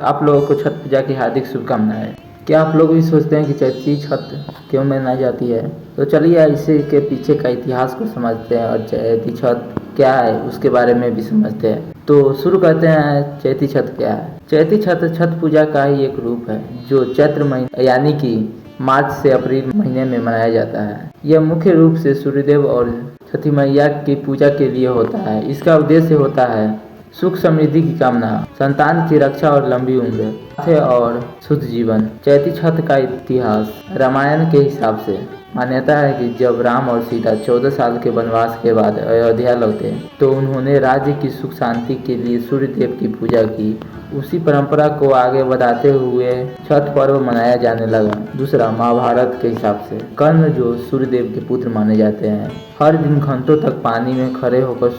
आप लोगों को छठ पूजा की हार्दिक शुभकामनाएं। क्या आप लोग भी सोचते हैं कि चैती छठ क्यों मनाई जाती है? तो चलिए इसी के पीछे का इतिहास को समझते हैं और चैती छठ क्या है उसके बारे में भी समझते हैं। तो शुरू करते हैं, चैती छठ क्या है। चैती छठ छठ पूजा का ही एक रूप है जो चैत्र महीने यानी कि मार्च से अप्रैल महीने में मनाया जाता है। यह मुख्य रूप से सूर्यदेव और छठी मैया की पूजा के लिए होता है। इसका उद्देश्य होता है सुख समृद्धि की कामना, संतान की रक्षा और लंबी उम्र और शुद्ध जीवन। चैती छठ का इतिहास रामायण के हिसाब से मान्यता है कि जब राम और सीता 14 साल के वनवास के बाद अयोध्या लौटे तो उन्होंने राज्य की सुख शांति के लिए सूर्य देव की पूजा की। उसी परंपरा को आगे बढ़ाते हुए छठ पर्व मनाया जाने लगा। दूसरा, महाभारत के हिसाब से कर्ण जो सूर्य देव के पुत्र माने जाते हैं, हर दिन घंटों तक पानी में खड़े होकर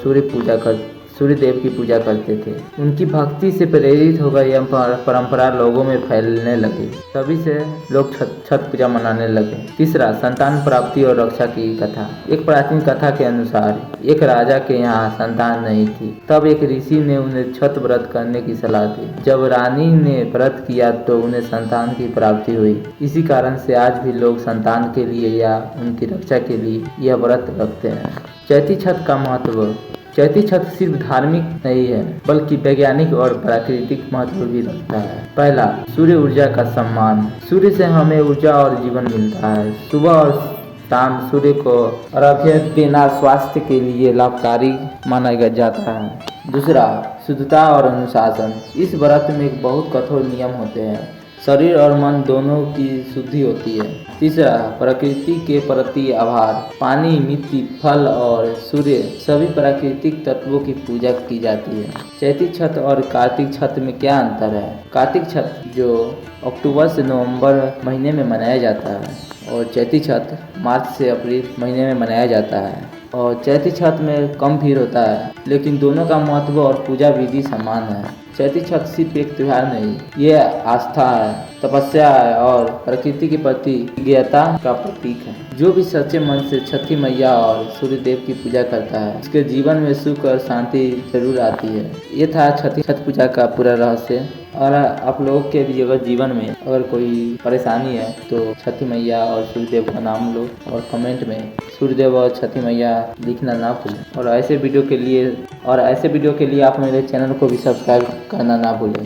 सूर्य देव की पूजा करते थे। उनकी भक्ति से प्रेरित होकर यह परंपरा लोगों में फैलने लगी। तभी से लोग छठ पूजा मनाने लगे। तीसरा, संतान प्राप्ति और रक्षा की कथा। एक प्राचीन कथा के अनुसार एक राजा के यहाँ संतान नहीं थी। तब एक ऋषि ने उन्हें छठ व्रत करने की सलाह दी। जब रानी ने व्रत किया तो उन्हें संतान की प्राप्ति हुई। इसी कारण से आज भी लोग संतान के लिए या उनकी रक्षा के लिए यह व्रत रखते हैं। चैती छठ का महत्व। चैती छठ सिर्फ धार्मिक नहीं है बल्कि वैज्ञानिक और प्राकृतिक महत्व भी रखता है। पहला, सूर्य ऊर्जा का सम्मान। सूर्य से हमें ऊर्जा और जीवन मिलता है। सुबह और शाम सूर्य को अर्घ्य देना स्वास्थ्य के लिए लाभकारी माना जाता है। दूसरा, शुद्धता और अनुशासन। इस व्रत में बहुत कठोर नियम होते हैं। शरीर और मन दोनों की शुद्धि होती है। तीसरा, प्रकृति के प्रति आभार। पानी, मिट्टी, फल और सूर्य सभी प्राकृतिक तत्वों की पूजा की जाती है। चैती छठ और कार्तिक छठ में क्या अंतर है? कार्तिक छठ जो अक्टूबर से नवंबर महीने में मनाया जाता है और चैती छठ मार्च से अप्रैल महीने में मनाया जाता है। और चैती छठ में कम भीड़ होता है लेकिन दोनों का महत्व और पूजा विधि समान है। चैती छठ सिर्फ एक त्योहार नहीं, ये आस्था है, तपस्या है और प्रकृति के प्रति ज्ञता का प्रतीक है। जो भी सच्चे मन से छठी मैया और सूर्य देव की पूजा करता है उसके जीवन में सुख और शांति जरूर आती है। ये था छठ पूजा का पूरा रहस्य। और आप लोगों के भी अगर जीवन में अगर कोई परेशानी है तो छठी मैया और सूर्य देव का नाम लो और कमेंट में सूर्यदेव और छठी मैया लिखना ना भूलें। और ऐसे वीडियो के लिए आप मेरे चैनल को भी सब्सक्राइब करना ना भूलें।